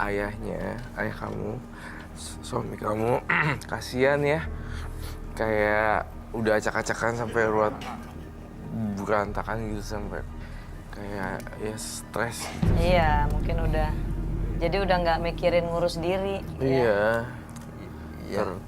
ayah kamu, suami kamu, kasihan ya. Kayak udah acak-acakan sampai ruwet berantakan gitu, sampai kayak ya stres gitu. Iya, mungkin udah. Jadi udah nggak mikirin ngurus diri. Iya. Iya.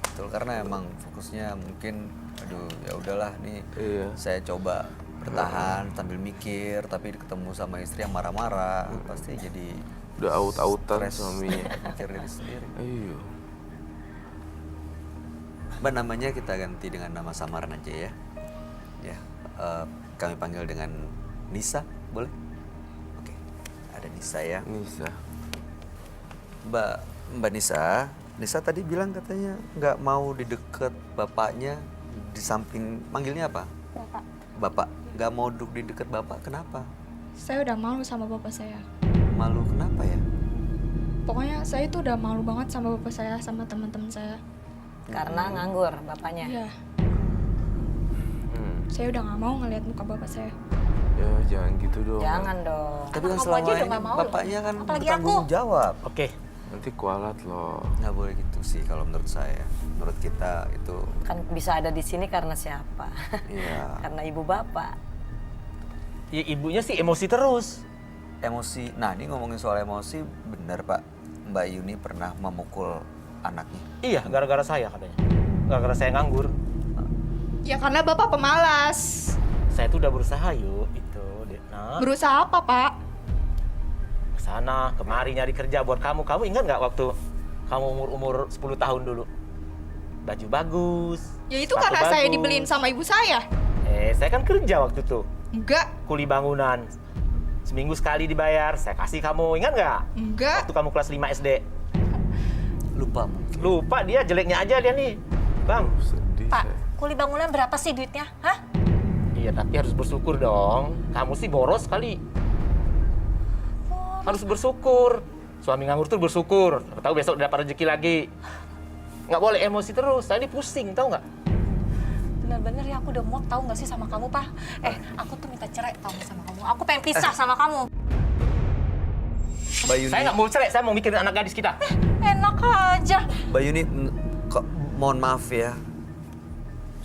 Betul, karena emang fokusnya mungkin aduh ya udahlah nih. Iya. Saya coba bertahan sambil mikir, tapi ketemu sama istri yang marah-marah, pasti jadi Udah aut-autan stres, suaminya. mikir diri sendiri. Iya. Mbak, namanya kita ganti dengan nama samaran aja ya. Ya, kami panggil dengan Nisa, boleh? Oke, ada Nisa ya. Nisa. Mbak Nisa, Nisa tadi bilang katanya nggak mau di deket bapaknya, di samping, manggilnya apa? Bapak, Bapak, nggak mau duduk di deket bapak, kenapa? saya udah malu sama bapak saya. Malu kenapa ya? Pokoknya saya itu udah malu banget sama bapak saya, sama teman-teman saya. Karena nganggur bapaknya. Iya, saya udah nggak mau ngelihat muka bapak saya. Ya jangan gitu dong. Jangan dong. Tapi kan Kamu selama aja udah ini nggak mau bapaknya loh. kan Apalagi bertanggung aku. jawab. Oke, Nanti kualat loh. Nggak boleh gitu sih kalau menurut saya. Menurut kita itu, Kan bisa ada di sini karena siapa? iya, Karena ibu bapak. ya ibunya sih emosi terus. emosi. Nah, ini ngomongin soal emosi, benar Pak. Mbak Yuni pernah memukul anaknya. Iya, gara-gara saya katanya. Gara-gara saya nganggur. Ya karena bapak pemalas. Saya tuh udah berusaha yuk, itu, Nah, Berusaha apa, Pak? kesana, kemari nyari kerja buat kamu. Kamu ingat nggak waktu kamu umur 10 tahun dulu? Baju bagus. Ya itu sepatu karena saya bagus. dibeliin sama ibu saya. Saya kan kerja waktu itu. Enggak, Kuli bangunan. Seminggu sekali dibayar, saya kasih kamu. Ingat nggak? enggak. Waktu kamu kelas 5 SD. Lupa mungkin. Lupa dia, jeleknya aja dia nih. Bang. Sedih Pak, saya. kuli bangunan berapa sih duitnya? Hah? Iya, tapi harus bersyukur dong. Kamu sih boros kali. Harus bersyukur. Suami nganggur tuh bersyukur. Tahu besok dapat rezeki lagi. Nggak boleh emosi terus. Tadi pusing, tahu nggak? Bener-bener ya aku udah mau tahu nggak sih sama kamu, Pak? Aku tuh minta cerai tahu nggak sama kamu. Aku pengen pisah sama kamu. Mbak Yuni, Saya nggak mau cerai, saya mau mikirin anak gadis kita. Enak aja. Mbak Yuni, kok mohon maaf ya.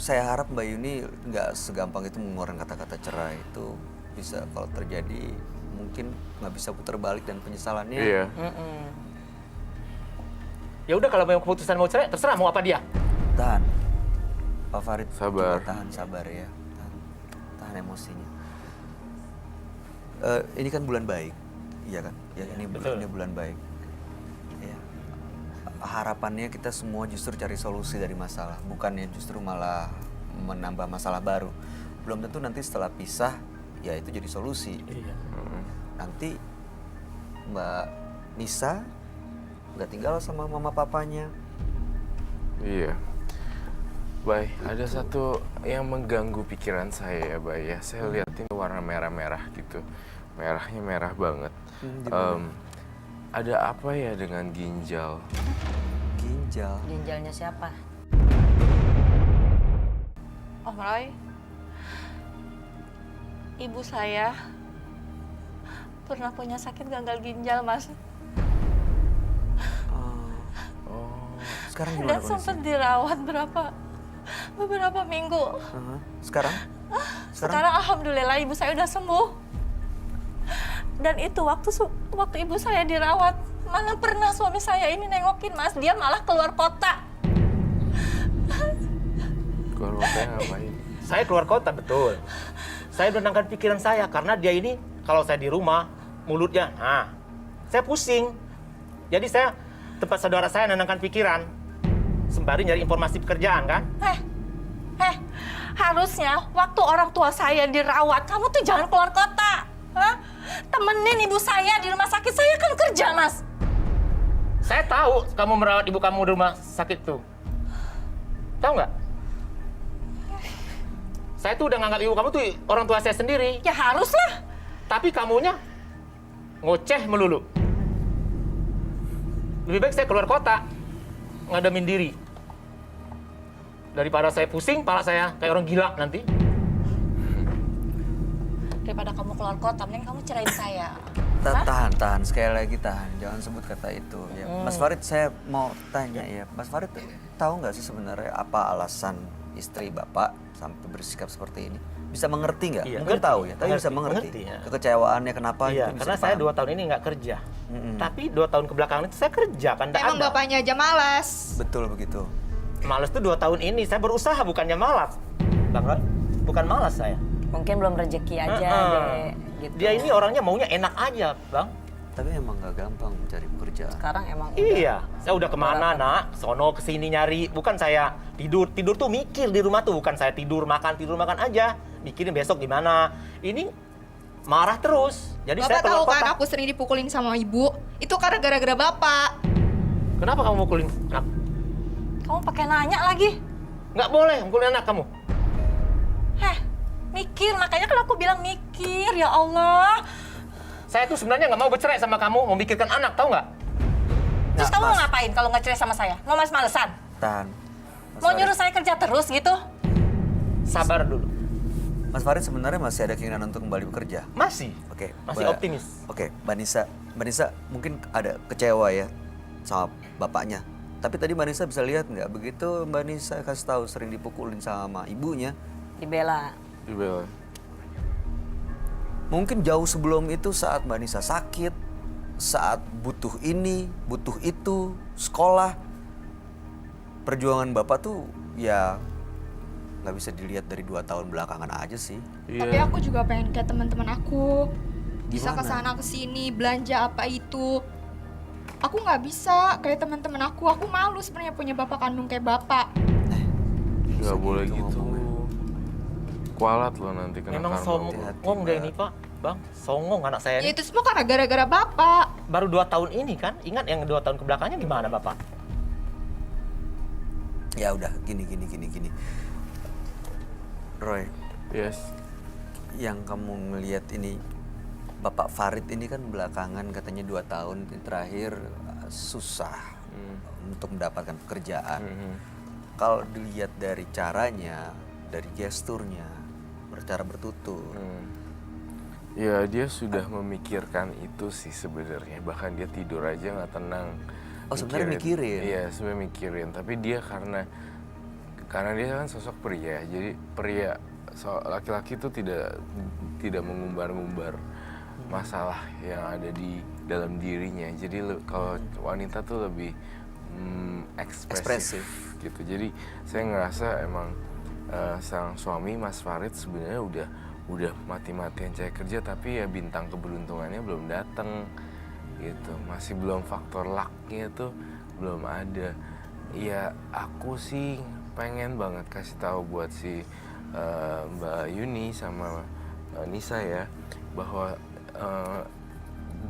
Saya harap Mbak Yuni nggak segampang itu mengeluarkan kata-kata cerai. Itu bisa kalau terjadi mungkin nggak bisa putar balik dan penyesalannya. Iya. Ya udah kalau memang keputusan mau cerai, terserah mau apa dia. Tahan, Pak Farid. Sabar. Coba tahan, sabar ya. Tahan emosinya. Ini kan bulan baik, iya kan? Ya, ini betul. bulan baik. Ya. Harapannya kita semua justru cari solusi dari masalah, bukannya justru malah menambah masalah baru. Belum tentu nanti setelah pisah, ya itu jadi solusi. Iya. Nanti Mbak Nisa nggak tinggal sama mama papanya. Iya. Bay, ada satu yang mengganggu pikiran saya ya, Bay. Ya, saya lihat ini warna merah-merah gitu. Merahnya merah banget. Ada apa ya dengan ginjal? Ginjal. Ginjalnya siapa? Om Roy, ibu saya pernah punya sakit gagal ginjal, Mas. Oh, sekarang gimana Dan kondisinya? sempat dirawat beberapa minggu. Sekarang? Sekarang alhamdulillah ibu saya udah sembuh. Dan itu waktu ibu saya dirawat, mana pernah suami saya ini nengokin, Mas. Dia malah keluar kota. Keluar kotanya ngapain? Saya keluar kota, betul. Saya menenangkan pikiran saya, karena dia ini, kalau saya di rumah, mulutnya, saya pusing. Jadi saya, tempat saudara saya menenangkan pikiran. Sembari nyari informasi pekerjaan, kan? Harusnya waktu orang tua saya dirawat, kamu tuh jangan keluar kota. Hah? Temenin ibu saya di rumah sakit, saya kan kerja, Mas. Saya tahu kamu merawat ibu kamu di rumah sakit tuh. Tahu nggak? Saya tuh udah nganggap ibu kamu tuh orang tua saya sendiri. Ya haruslah. Tapi kamunya ngoceh melulu. Lebih baik saya keluar kota, ngademin diri. Daripada saya pusing, pala saya kayak orang gila nanti. daripada kamu keluar kota, mending kamu cerain saya. Tahan, sekali lagi tahan. Jangan sebut kata itu. Ya, Mas Farid, saya mau tanya ya, Mas Farid tahu nggak sih sebenarnya apa alasan istri Bapak sampai bersikap seperti ini? Bisa mengerti nggak? Iya, Mungkin ngerti. tahu ya, tapi bisa mengerti. Mengerti, ya. Kekecewaannya kenapa? Iya, itu bisa karena saya dipahami. 2 tahun ini nggak kerja. Tapi 2 tahun kebelakangan itu saya kerja kan, nggak Emang ada. bapaknya aja malas. Betul begitu. Males tuh 2 tahun ini, saya berusaha bukannya malas. Bang Roy, bukan malas saya. Mungkin belum rezeki aja Heeh. deh. Gitu. Dia ini orangnya maunya enak aja, Bang. Tapi emang nggak gampang mencari pekerjaan. Sekarang emang Iya, saya udah kemana nak, sono kesini nyari, bukan saya tidur tuh mikir di rumah tuh, bukan saya tidur makan aja, mikirin besok gimana. Ini marah terus, jadi saya Bapak tahu keluar kan kota. aku sering dipukulin sama ibu? Itu karena gara-gara bapak. Kenapa kamu mukulin anak? Kamu pakai nanya lagi. Nggak boleh mukulin anak kamu. Mikir, makanya kan aku bilang mikir, ya Allah. Saya tuh sebenarnya nggak mau bercerai sama kamu, mau mikirkan anak, tahu nggak? Terus Nah, kamu mau Mas. ngapain kalau nggak cerai sama saya? Mau males-malesan? Tahan. Mas Mau Farid. nyuruh saya kerja terus gitu? Sabar dulu. Mas Farid sebenarnya masih ada keinginan untuk kembali bekerja. Masih. Oke. Masih optimis. Oke, Mbak Nisa mungkin ada kecewa ya sama bapaknya. Tapi tadi Mbak Nisa bisa lihat nggak begitu Mbak Nisa kasih tahu sering dipukulin sama ibunya. dibela. Dibela. Mungkin jauh sebelum itu saat Mbak Nisa sakit, saat butuh ini, butuh itu, sekolah, perjuangan Bapak tuh ya nggak bisa dilihat dari 2 tahun belakangan aja sih. Tapi aku juga pengen kayak teman-teman aku. Bisa Gimana? kesana kesini, belanja apa itu. Aku nggak bisa kayak teman-teman aku. Aku malu sebenarnya punya bapak kandung kayak bapak. Nggak boleh gitu gitu. Kualat loh nanti kena Memang karma. songong dia ini Pak, Bang. Songong anak saya Ya ini. itu semua karena gara-gara bapak. Baru 2 tahun ini kan, ingat yang 2 tahun kebelakangnya gimana Bapak? Ya udah gini. Roy, Yes. yang kamu ngelihat ini Bapak Farid ini kan belakangan katanya 2 tahun terakhir susah untuk mendapatkan pekerjaan. Kalau dilihat dari caranya, dari gesturnya, bercara bertutur, Ya dia sudah memikirkan itu sih sebenarnya. Bahkan dia tidur aja nggak tenang. Oh, sebenarnya mikirin? Iya sebenarnya mikirin. Tapi dia karena dia kan sosok pria. Jadi pria laki-laki itu tidak mengumbar-ngumbar masalah yang ada di dalam dirinya. Jadi kalau wanita tuh lebih ekspresif gitu. Jadi saya ngerasa emang sang suami Mas Farid sebenarnya udah mati-matian cari kerja, tapi ya bintang keberuntungannya belum datang gitu, masih belum faktor lucknya tuh belum ada. Ya aku sih pengen banget kasih tahu buat si Mbak Yuni sama Nisa ya, bahwa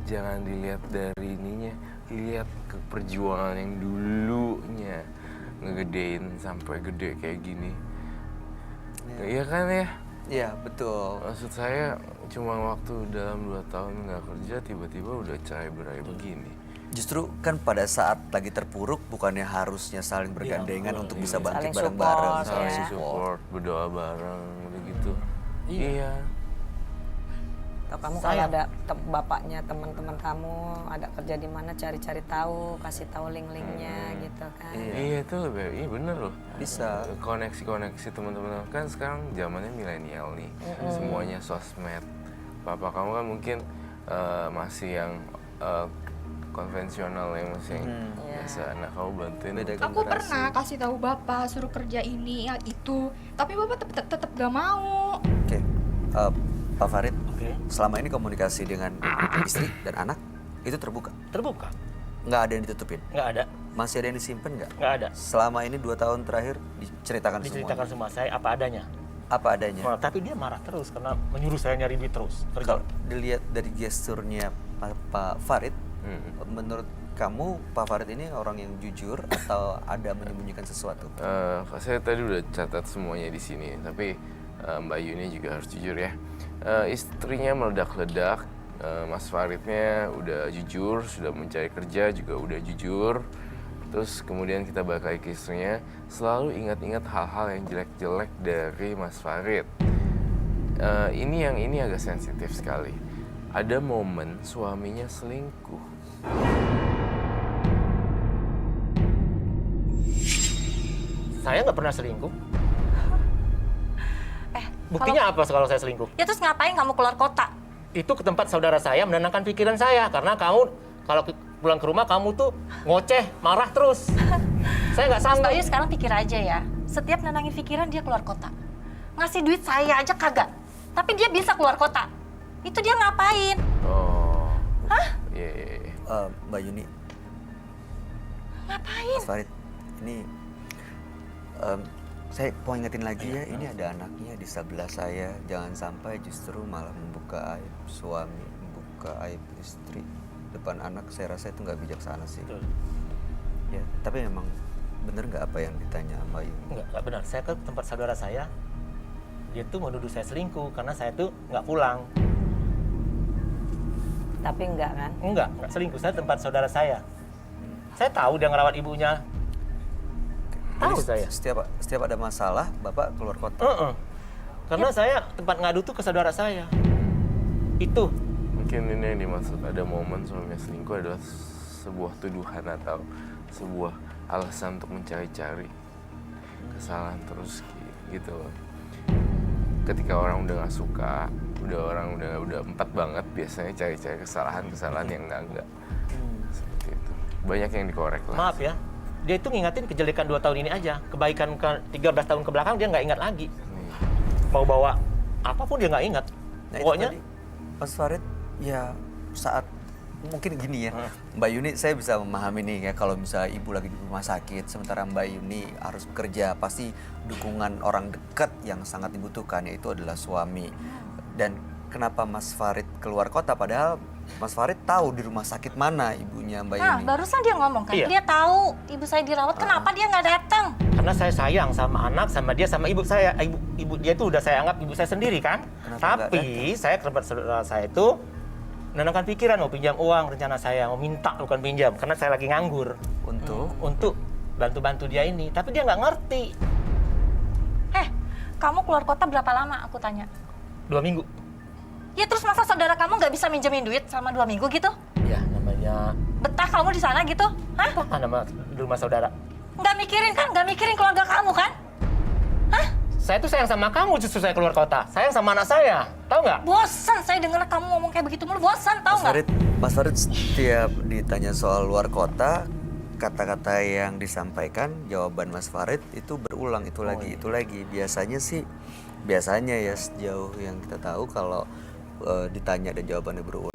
jangan dilihat dari ininya, lihat ke perjuangan yang dulunya ngegedein sampai gede kayak gini. Iya kan ya? iya betul. Maksud saya cuma waktu dalam 2 tahun nggak kerja tiba-tiba udah cerai-berai begini. Justru kan pada saat lagi terpuruk bukannya harusnya saling bergandengan untuk bisa bangkit Saling bareng-bareng, support, saling ya. support. Berdoa bareng gitu. Iya. Atau kamu kalau ada bapaknya teman-teman kamu ada kerja di mana cari-cari tahu, kasih tahu link-linknya gitu kan. Iya itu lebih, iya bener loh. Bisa. Koneksi teman-teman kan sekarang zamannya milenial nih, semuanya sosmed. Papa kamu kan mungkin masih yang konvensional ya, masih yang biasa. Nah kamu bantuin. Beda Aku generasi. pernah kasih tahu bapak suruh kerja ini ya itu, tapi bapak tetap gak mau. Oke, Pak Farid, Oke. selama ini komunikasi dengan istri dan anak itu terbuka, Terbuka? nggak ada yang ditutupin, Nggak ada, masih ada yang disimpan nggak? nggak ada. Selama ini 2 tahun terakhir diceritakan Diceritakan semua, semua saya apa adanya. apa adanya. Nah, tapi dia marah terus karena menyuruh saya nyari duit terus. Kalau Kerja. dilihat dari gesturnya Pak Farid, menurut kamu Pak Farid ini orang yang jujur atau ada menyembunyikan sesuatu? Saya tadi udah catat semuanya di sini, tapi Mbak Yuni juga harus jujur ya. Istrinya meledak-ledak, Mas Faridnya udah jujur, sudah mencari kerja juga udah jujur. Terus kemudian kita balik lagi ke istrinya, selalu ingat-ingat hal-hal yang jelek-jelek dari Mas Farid. ini agak sensitif sekali. Ada momen suaminya selingkuh. Saya nggak pernah selingkuh. Kalau, Buktinya apa kalau saya selingkuh? ya terus ngapain kamu keluar kota? Itu ke tempat saudara saya menenangkan pikiran saya. Karena kamu, kalau pulang ke rumah kamu tuh ngoceh, marah terus. Saya nggak Mas sanggup. Bayu sekarang pikir aja ya, setiap nenangin pikiran dia keluar kota. Ngasih duit saya aja kagak, tapi dia bisa keluar kota. Itu dia ngapain? Oh. Hah? Iya. Mbak Yuni, Ngapain? Mas Farid, ini saya mau ingetin lagi ya, ini ada anaknya di sebelah saya. Jangan sampai justru malah membuka aib suami, membuka aib istri depan anak. Saya rasa itu nggak bijaksana sih. Betul. Ya, tapi memang bener nggak apa yang ditanya Mbak Yuni? Nggak benar. Saya ke tempat saudara saya, dia tuh menuduh saya selingkuh karena saya tuh nggak pulang. Tapi enggak kan? Nggak selingkuh. Saya tempat saudara saya. Saya tahu dia ngerawat ibunya. Tahu Jadi saya. setiap ada masalah, Bapak keluar kota. Karena saya tempat ngadu tuh ke saudara saya. Itu. Mungkin ini yang dimaksud ada momen suaminya selingkuh adalah sebuah tuduhan atau sebuah alasan untuk mencari-cari kesalahan terus gitu loh. Ketika orang udah nggak suka, orang udah empat banget, biasanya cari-cari kesalahan yang enggak. Seperti itu. Banyak yang dikorek lah. Maaf ya. Dia itu ngingatin kejelekan 2 tahun ini aja. Kebaikan 13 tahun ke belakang dia nggak ingat lagi. Mau bawa apapun dia nggak ingat. Nah, itu Pokoknya tadi, Mas Farid, ya saat mungkin gini ya, Mbak Yuni, saya bisa memahami nih ya, kalau misalnya ibu lagi di rumah sakit, sementara Mbak Yuni harus bekerja, pasti dukungan orang dekat yang sangat dibutuhkan yaitu adalah suami. Dan kenapa Mas Farid keluar kota, padahal Mas Farid tahu di rumah sakit mana ibunya Mbak Nah, Yuni. barusan dia ngomong kan, Iya. dia tahu ibu saya dirawat, kenapa dia nggak datang? karena saya sayang sama anak, sama dia, sama ibu saya. Ibu dia tuh udah saya anggap ibu saya sendiri kan. Kenapa nggak Tapi saya ke tempat saudara saya itu menenangkan pikiran, mau pinjam uang, rencana saya mau minta bukan pinjam, karena saya lagi nganggur untuk bantu-bantu dia ini. Tapi dia nggak ngerti. Kamu keluar kota berapa lama? Aku tanya. 2 minggu. Ya terus masa saudara kamu nggak bisa minjemin duit selama 2 minggu gitu? Ya namanya Betah kamu di sana gitu? Hah? apa nama di rumah saudara? Nggak mikirin kan? Nggak mikirin keluarga kamu kan? Saya tuh sayang sama kamu, justru saya keluar kota. Sayang sama anak saya, tahu nggak? Bosan saya dengar kamu ngomong kayak begitu mulu. Bosan, tahu nggak? Mas Farid setiap ditanya soal luar kota, kata-kata yang disampaikan, jawaban Mas Farid itu berulang, itu lagi. Biasanya ya sejauh yang kita tahu kalau ditanya dan jawabannya berulang,